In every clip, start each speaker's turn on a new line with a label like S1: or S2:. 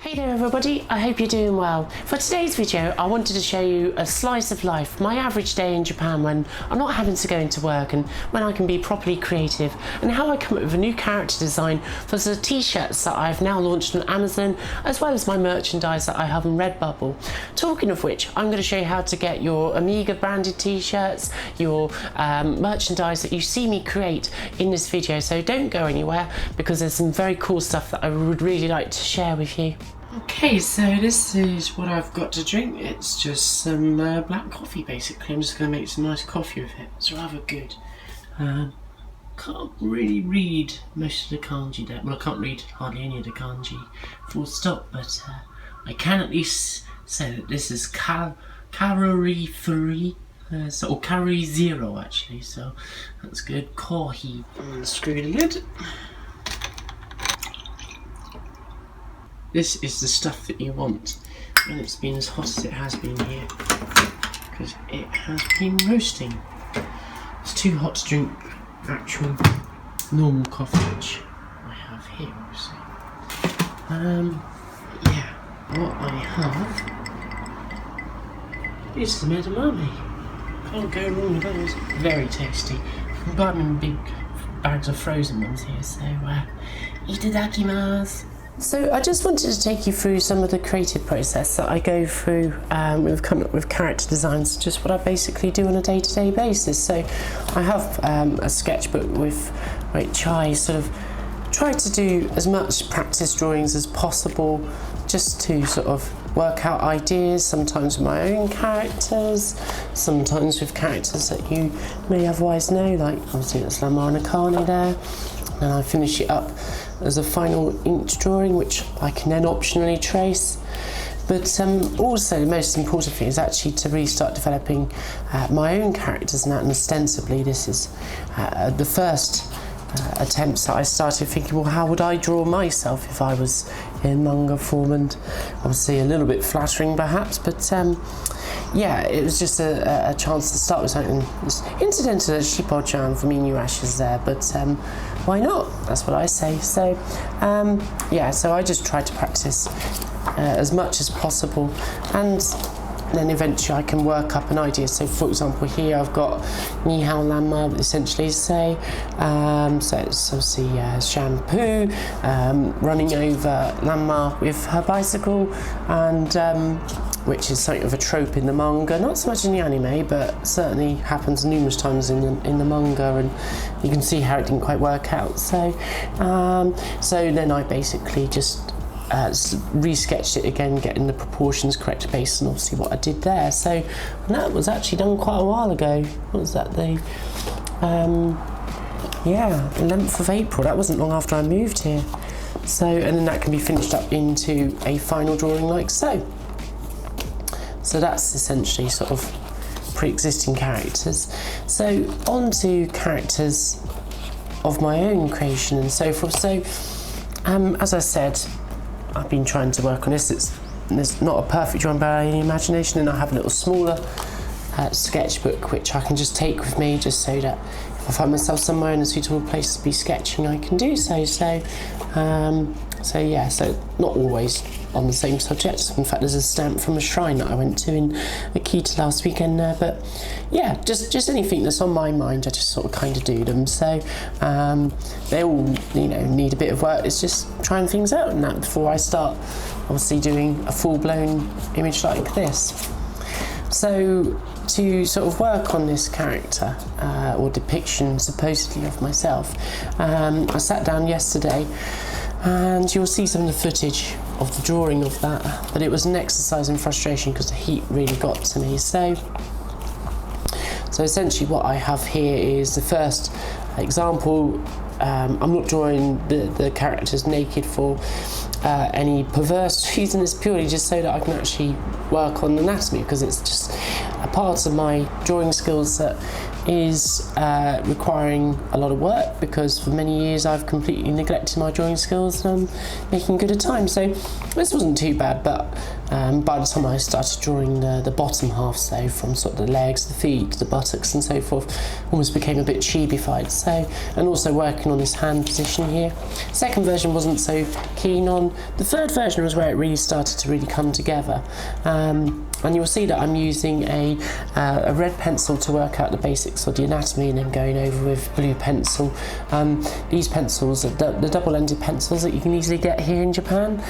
S1: Hey there everybody, I hope you're doing well. For today's video I wanted to show you a slice of life, my average day in Japan when I'm not having to go into work and when I can be properly creative, and how I come up with a new character design for the t-shirts that I've now launched on Amazon, as well as my merchandise that I have on Redbubble. Talking of which, I'm going to show you how to get your Amiga branded t-shirts, your merchandise that you see me create in this video, so don't go anywhere because there's some very cool stuff that I would really like to share with you. Okay, so this is what I've got to drink. It's just some black coffee basically. I'm just going to make some nice coffee with it. It's rather good. Can't really read most of the kanji there. Well, I can't read hardly any of the kanji full stop, but I can at least say that this is calorie free. Or calorie zero actually, so that's good. Coffee. Screw the lid. This is the stuff that you want when it's been as hot as it has been here, because it has been roasting. It's too hot to drink actual normal coffee, which I have here, obviously. Yeah, what I have is the edamame. Can't go wrong with those. Very tasty. You can buy them in big bags of frozen ones here, so itadakimasu. So I just wanted to take you through some of the creative process that I go through with coming up with character designs, just what I basically do on a day-to-day basis. So I have a sketchbook with which I sort of try to do as much practice drawings as possible, just to sort of work out ideas, sometimes with my own characters, sometimes with characters that you may otherwise know, like obviously that's Lamar and Akane there, and I finish it up as a final inked drawing, which I can then optionally trace. But also the most important thing is actually to really start developing my own characters now, and ostensibly this is the first attempts that I started thinking, well, how would I draw myself if I was in manga form, and obviously a little bit flattering perhaps, but yeah, it was just a chance to start with something. Incidentally, Shippo-chan from Inuyasha is there, but why not? That's what I say. So yeah, so I just try to practice as much as possible, and then eventually I can work up an idea. So for example here I've got Nihao Lanma, essentially say, so it's obviously shampoo running over Lanma with her bicycle, and which is something of a trope in the manga, not so much in the anime, but certainly happens numerous times in the manga, and you can see how it didn't quite work out. So so then I basically just re-sketched it again, getting the proportions correct based on obviously what I did there. So and that was actually done quite a while ago. What was that, the 11th of April. That wasn't long after I moved here. So, and then that can be finished up into a final drawing like so. So that's essentially sort of pre-existing characters. So on to characters of my own creation and so forth. So as I said, I've been trying to work on this. It's not a perfect drawing by any imagination, and I have a little smaller sketchbook which I can just take with me, just so that if I find myself somewhere in a suitable place to be sketching, I can do so. So yeah, so not always on the same subject. In fact, there's a stamp from a shrine that I went to in Akita last weekend there, but yeah, just anything that's on my mind, I just sort of kind of do them. So they all, you know, need a bit of work. It's just trying things out and that before I start obviously doing a full-blown image like this. So to sort of work on this character or depiction supposedly of myself, I sat down yesterday, and you'll see some of the footage of the drawing of that, but it was an exercise in frustration because the heat really got to me. So essentially what I have here is the first example. I'm not drawing the characters naked for any perverse reason. It's purely just so that I can actually work on anatomy, because it's just a part of my drawing skills that is requiring a lot of work, because for many years I've completely neglected my drawing skills and I'm making good a time. So this wasn't too bad, but by the time I started drawing the bottom half, so from sort of the legs, the feet, the buttocks and so forth, almost became a bit chibified. So, and also working on this hand position here. Second version wasn't so keen on. The third version was where it really started to really come together. And you'll see that I'm using a red pencil to work out the basics of the anatomy, and then going over with blue pencil. These pencils are the double-ended pencils that you can easily get here in Japan.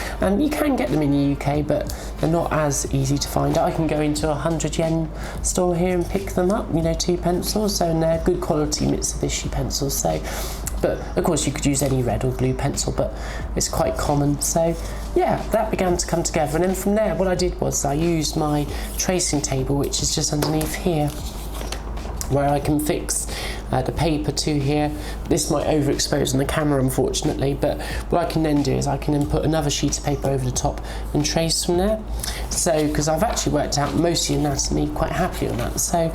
S1: You can get them in the UK, but they're not as easy to find. I can go into a 100 yen store here and pick them up, you know, 2 pencils, and they're good quality Mitsubishi pencils. So, but of course you could use any red or blue pencil, but it's quite common. So yeah, that began to come together, and then from there what I did was I used my tracing table, which is just underneath here, where I can fix the paper to here. This might overexpose on the camera, unfortunately, but what I can then do is I can then put another sheet of paper over the top and trace from there. So, because I've actually worked out most of the anatomy, quite happy on that, so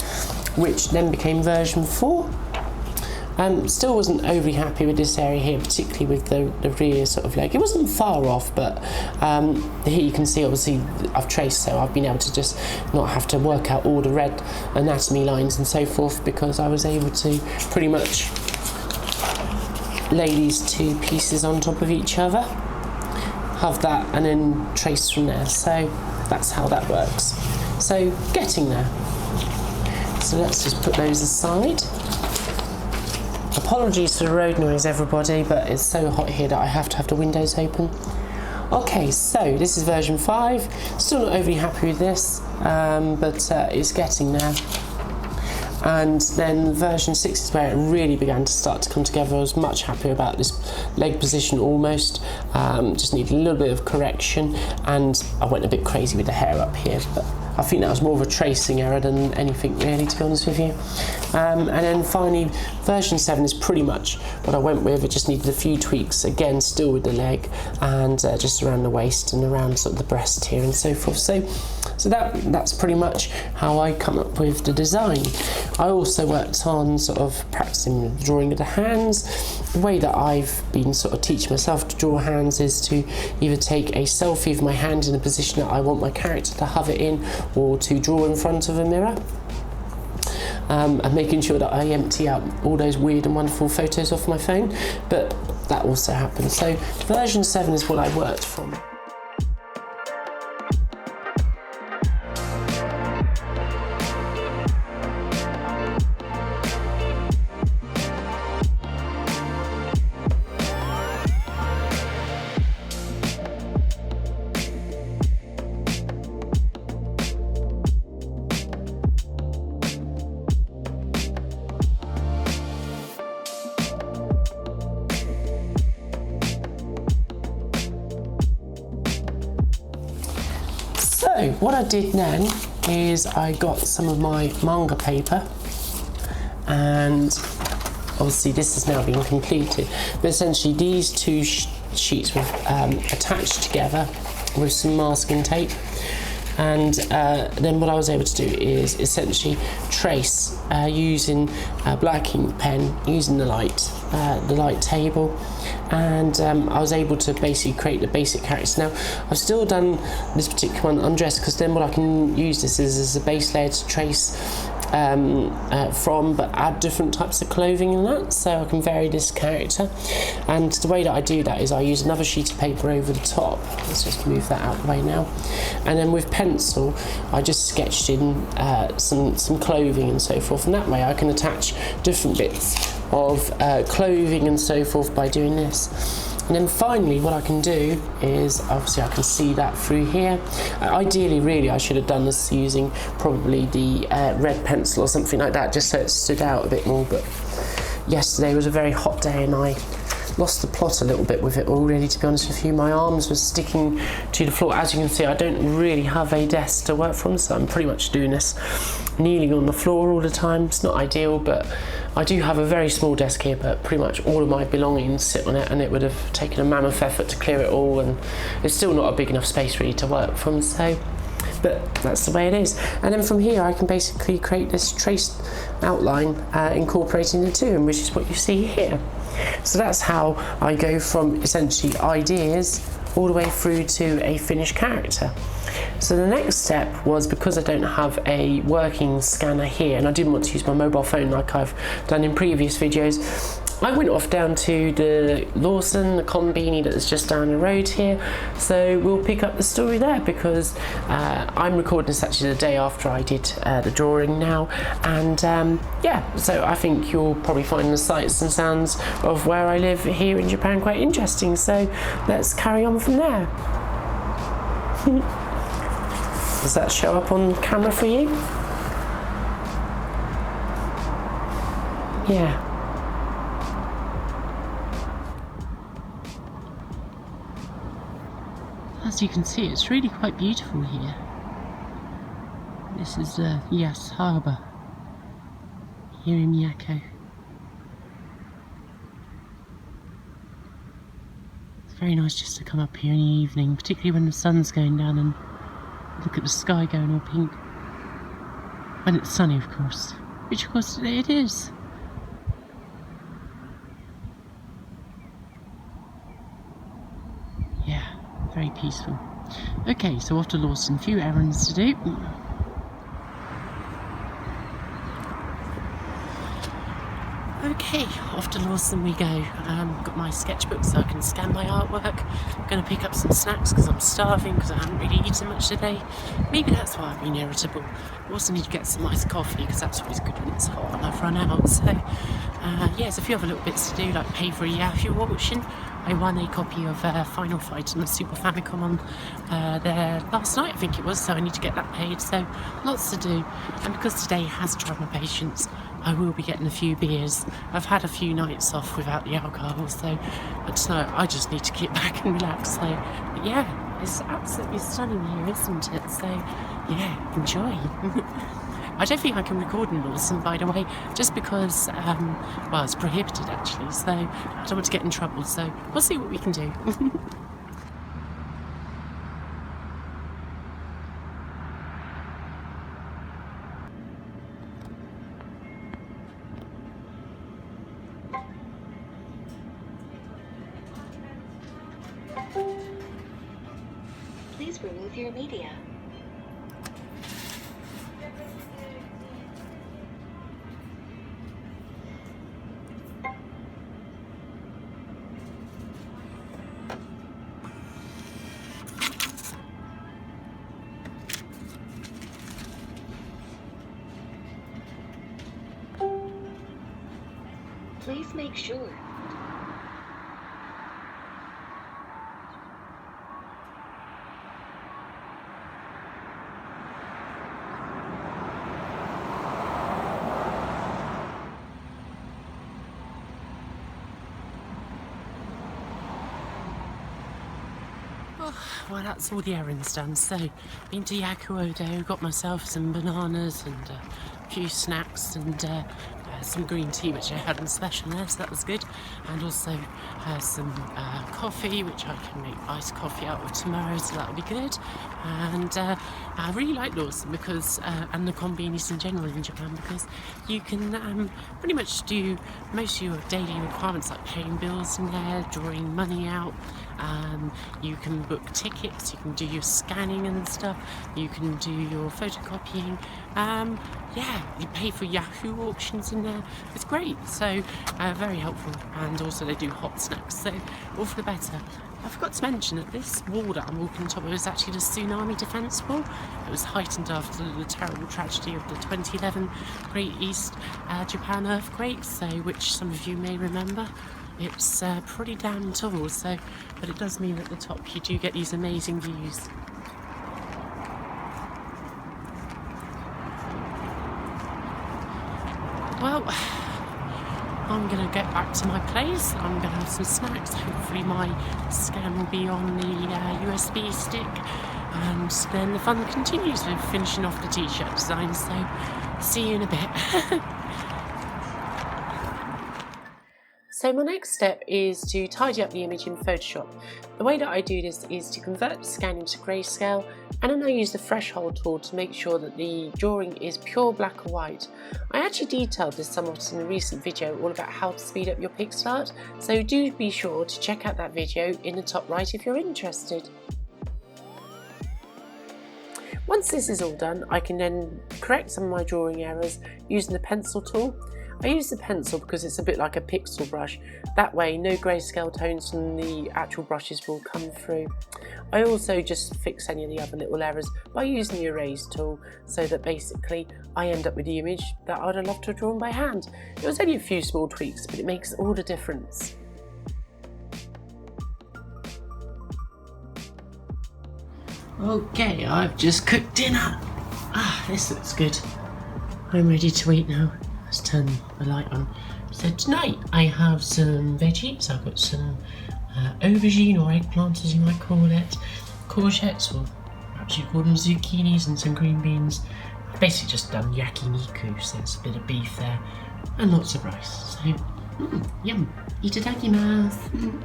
S1: which then became version 4. Still wasn't overly happy with this area here, particularly with the rear sort of leg. It wasn't far off, but here you can see obviously I've traced, so I've been able to just not have to work out all the red anatomy lines and so forth, because I was able to pretty much lay these 2 pieces on top of each other, have that, and then trace from there. So that's how that works. So getting there. So let's just put those aside. Apologies for the road noise, everybody, but it's so hot here that I have to have the windows open. Okay, so this is version 5. Still not overly happy with this, but it's getting there. And then version 6 is where it really began to start to come together. I was much happier about this leg position almost. Just needed a little bit of correction, and I went a bit crazy with the hair up here, but I think that was more of a tracing error than anything really, to be honest with you. And then finally, version 7 is pretty much what I went with. It just needed a few tweaks, again, still with the leg, and just around the waist and around sort of the breast here and so forth. So that's pretty much how I come up with the design. I also worked on sort of practicing the drawing of the hands. The way that I've been sort of teaching myself to draw hands is to either take a selfie of my hand in a position that I want my character to hover in, or to draw in front of a mirror. And making sure that I empty out all those weird and wonderful photos off my phone, but that also happens. So version 7 is what I worked from. So what I did then is I got some of my manga paper, and obviously this has now been completed, but essentially these 2 sheets were attached together with some masking tape, and then what I was able to do is essentially trace using a black ink pen, using the light table, and I was able to basically create the basic characters. Now I've still done this particular one undressed, because then what I can use this as a base layer to trace from, but add different types of clothing in that, so I can vary this character. And the way that I do that is I use another sheet of paper over the top. Let's just move that out of the way now, and then with pencil I just sketched in some clothing and so forth, and that way I can attach different bits of clothing and so forth by doing this. And then finally what I can do is, obviously I can see that through here. Ideally really I should have done this using probably the red pencil or something like that, just so it stood out a bit more, but yesterday was a very hot day and I lost the plot a little bit with it all, really, to be honest with you. My arms were sticking to the floor. As you can see, I don't really have a desk to work from, so I'm pretty much doing this kneeling on the floor all the time. It's not ideal, but I do have a very small desk here, but pretty much all of my belongings sit on it, and it would have taken a mammoth effort to clear it all, and it's still not a big enough space really to work from. So but that's the way it is. And then from here I can basically create this traced outline incorporating the two, which is what you see here. So that's how I go from essentially ideas all the way through to a finished character. So the next step was, because I don't have a working scanner here and I didn't want to use my mobile phone like I've done in previous videos, I went off down to the Lawson, the Conbini that's just down the road here. So we'll pick up the story there, because I'm recording this actually the day after I did the drawing now. And yeah, so I think you'll probably find the sights and sounds of where I live here in Japan quite interesting. So let's carry on from there. Does that show up on camera for you? Yeah. As you can see, it's really quite beautiful here. This is Yas Harbour here in Miyako. It's very nice just to come up here in the evening, particularly when the sun's going down, and look at the sky going all pink. When it's sunny, of course, which of course today it is. Yeah, very peaceful. Okay, so off to Lawson, a few errands to do. Okay, off to Lawson we go. Got my sketchbook so I can scan my artwork. I'm going to pick up some snacks because I'm starving, because I haven't really eaten much today. Maybe that's why I've been irritable. I also need to get some iced coffee because that's always good when it's hot and I've run out. So yeah, there's a few other little bits to do, like pay for a Yahoo auction. I won a copy of Final Fight on the Super Famicom on there last night, I think it was, so I need to get that paid. So lots to do, and because today has tried my patience, I will be getting a few beers. I've had a few nights off without the alcohol, so but I just need to get back and relax. So but yeah, it's absolutely stunning here, isn't it? So yeah, enjoy. I don't think I can record in Lawson, by the way, just because, well, it's prohibited actually, so I don't want to get in trouble, so we'll see what we can do.
S2: Please remove your media. Please make sure.
S1: Well, that's all the errands done. So, been to Yakuodo, got myself some bananas and a few snacks and some green tea, which I had on special there, so that was good. And also some coffee, which I can make iced coffee out of tomorrow, so that'll be good. And I really like Lawson because, and the convenience in general in Japan, because you can pretty much do most of your daily requirements, like paying bills in there, drawing money out. You can book tickets, you can do your scanning and stuff, you can do your photocopying. Yeah, you pay for Yahoo auctions in there. It's great, so very helpful. And also they do hot snacks, so all for the better. I forgot to mention that this wall that I'm walking on top of is actually the tsunami defence wall. It was heightened after the terrible tragedy of the 2011 Great East Japan earthquake, so which some of you may remember. It's pretty damn tall, so but it does mean at the top you do get these amazing views. Well, I'm going to get back to my place. I'm going to have some snacks. Hopefully my scan will be on the USB stick. And then the fun continues with finishing off the t-shirt design. So, see you in a bit. So my next step is to tidy up the image in Photoshop. The way that I do this is to convert the scan into grayscale, and then I use the threshold tool to make sure that the drawing is pure black or white. I actually detailed this somewhat in a recent video all about how to speed up your pixel art, so do be sure to check out that video in the top right if you're interested. Once this is all done, I can then correct some of my drawing errors using the pencil tool. I use the pencil because it's a bit like a pixel brush. That way no grayscale tones from the actual brushes will come through. I also just fix any of the other little errors by using the erase tool, so that basically I end up with the image that I'd have loved to have drawn by hand. It was only a few small tweaks, but it makes all the difference. Okay, I've just cooked dinner. This looks good. I'm ready to eat now. Let's turn the light on. So tonight I have some veggies. I've got some aubergine or eggplant, as you might call it, courgettes, or perhaps you call them zucchinis, and some green beans. I've basically just done yakiniku, so it's a bit of beef there, and lots of rice. So, yum. Itadakimasu.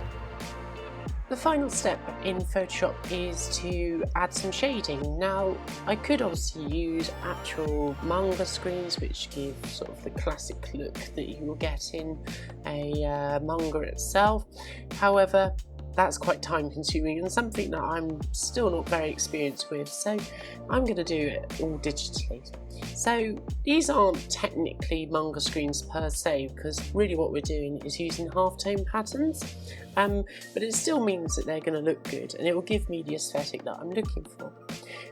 S1: The final step in Photoshop is to add some shading. Now, I could obviously use actual manga screens, which give sort of the classic look that you will get in a manga itself. However, that's quite time consuming and something that I'm still not very experienced with, so I'm going to do it all digitally. So these aren't technically manga screens per se, because really what we're doing is using halftone patterns, but it still means that they're going to look good and it will give me the aesthetic that I'm looking for.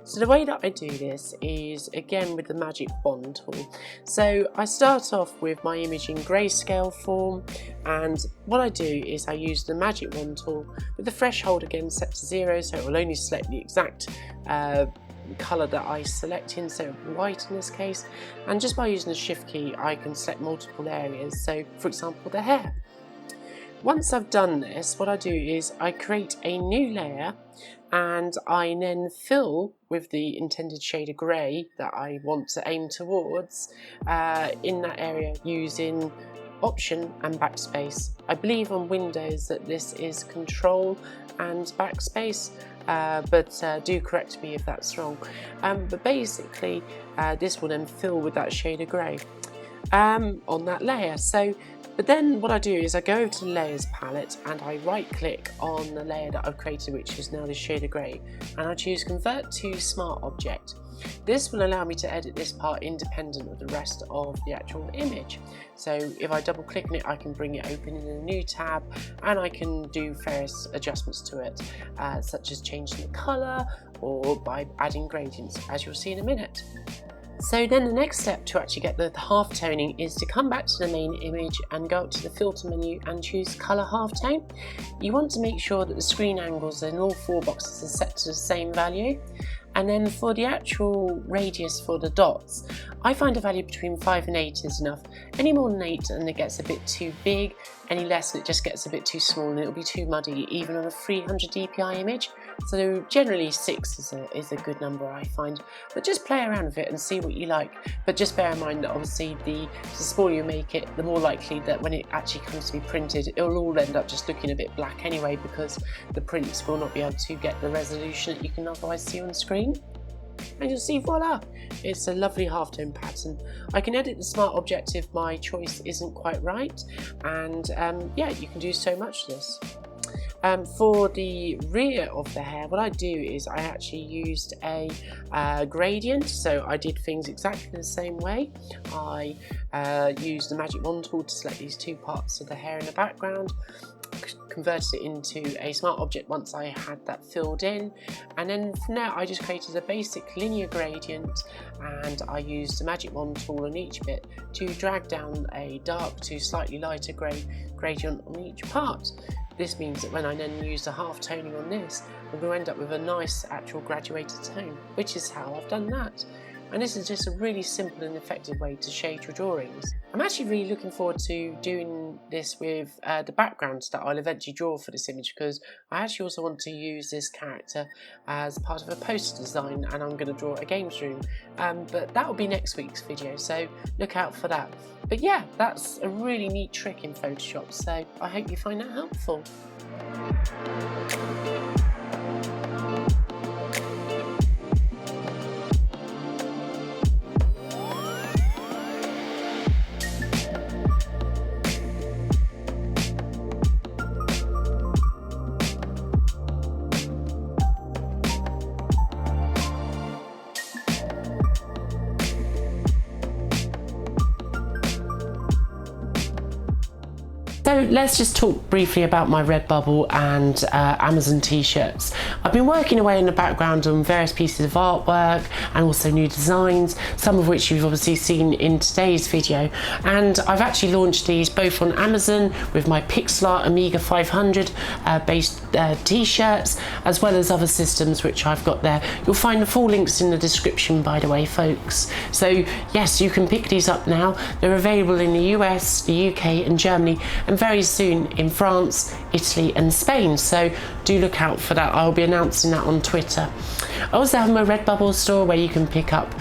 S1: So the way that I do this is again with the magic wand tool. So I start off with my image in grayscale form, and what I do is I use the magic wand tool with the threshold again set to 0, so it will only select the exact colour that I select in, so white in this case, and just by using the shift key I can select multiple areas, so for example the hair. Once I've done this, what I do is I create a new layer and I then fill with the intended shade of grey that I want to aim towards in that area using Option and Backspace. I believe on Windows that this is Control and Backspace, but do correct me if that's wrong. But basically this will then fill with that shade of grey on that layer. But then what I do is I go over to the Layers palette and I right click on the layer that I've created, which is now the shade of grey, and I choose Convert to Smart Object. This will allow me to edit this part independent of the rest of the actual image. So if I double click on it, I can bring it open in a new tab and I can do various adjustments to it, such as changing the colour or by adding gradients, as you'll see in a minute. So then the next step to actually get the half toning is to come back to the main image and go up to the filter menu and choose colour halftone. You want to make sure that the screen angles in all 4 boxes are set to the same value. And then for the actual radius for the dots, I find a value between 5 and 8 is enough. Any more than 8 and it gets a bit too big, any less and it just gets a bit too small and it'll be too muddy even on a 300 dpi image. So generally 6 is a good number, I find, but just play around with it and see what you like. But just bear in mind that obviously the smaller you make it, the more likely that when it actually comes to be printed, it'll all end up just looking a bit black anyway, because the prints will not be able to get the resolution that you can otherwise see on the screen. And you'll see, voila, it's a lovely halftone pattern. I can edit the smart object if my choice isn't quite right, and yeah, you can do so much of this. For the rear of the hair, what I do is I actually used a gradient, so I did things exactly the same way. I used the magic wand tool to select these 2 parts of the hair in the background, converted it into a smart object once I had that filled in, and then from there I just created a basic linear gradient, and I used the magic wand tool on each bit to drag down a dark to slightly lighter grey gradient on each part. This means that when I then use the half toning on this, we're going to end up with a nice actual graduated tone, which is how I've done that. And this is just a really simple and effective way to shade your drawings. I'm actually really looking forward to doing this with the backgrounds that I'll eventually draw for this image, because I actually also want to use this character as part of a poster design, and I'm going to draw a games room, but that will be next week's video, so look out for that. But yeah, that's a really neat trick in Photoshop, so I hope you find that helpful. So let's just talk briefly about my Redbubble and Amazon t-shirts. I've been working away in the background on various pieces of artwork and also new designs, some of which you've obviously seen in today's video. And I've actually launched these both on Amazon with my pixel art Amiga 500 based t-shirts, as well as other systems which I've got there. You'll find the full links in the description, by the way, folks. So yes, you can pick these up now. They're available in the US, the UK and Germany, and very soon in France, Italy and Spain, so do look out for that. I'll be announcing that on Twitter. I also have my Redbubble store where you can pick up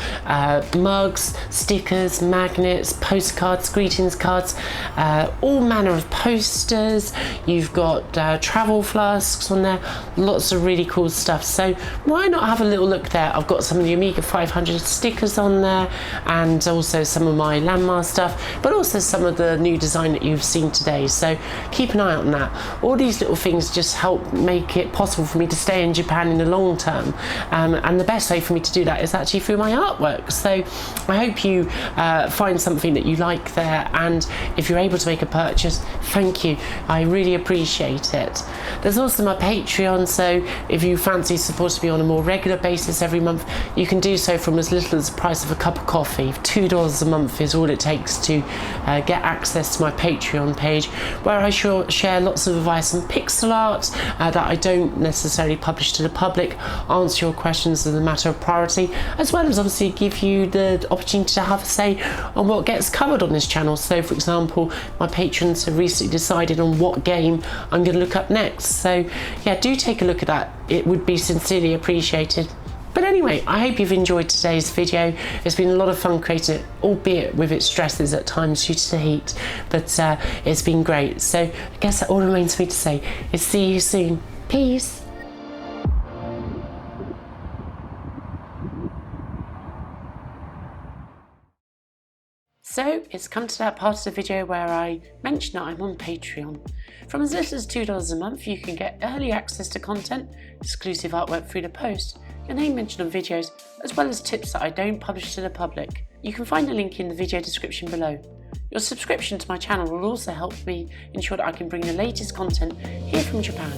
S1: mugs, stickers, magnets, postcards, greetings cards, all manner of posters. You've got travel flasks on there, lots of really cool stuff, so why not have a little look there. I've got some of the Amiga 500 stickers on there, and also some of my landmark stuff, but also some of the new design that you've seen today, so keep an eye out on that. All these little things just help make it possible for me to stay in Japan in the long term, and the best way for me to do that is actually through my artwork. So I hope you find something that you like there, and if you're able to make a purchase, thank you, I really appreciate it. There's also my Patreon, so if you fancy supporting me on a more regular basis every month, you can do so from as little as the price of a cup of coffee. $2 a month is all it takes to get access to my Patreon page, where I share lots of advice on pixel art that I don't necessarily publish to the public, answer your questions as a matter of priority, as well as obviously give you the opportunity to have a say on what gets covered on this channel. So for example, my patrons have recently decided on what game I'm going to look up next, so yeah, do take a look at that, it would be sincerely appreciated. But anyway, I hope you've enjoyed today's video. It's been a lot of fun creating it, albeit with its stresses at times due to the heat, but it's been great. So I guess that all remains for me to say is see you soon. Peace. So it's come to that part of the video where I mention that I'm on Patreon. From as little as $2 a month, you can get early access to content, exclusive artwork through the post, your name mentioned on videos, as well as tips that I don't publish to the public. You can find a link in the video description below. Your subscription to my channel will also help me ensure that I can bring the latest content here from Japan.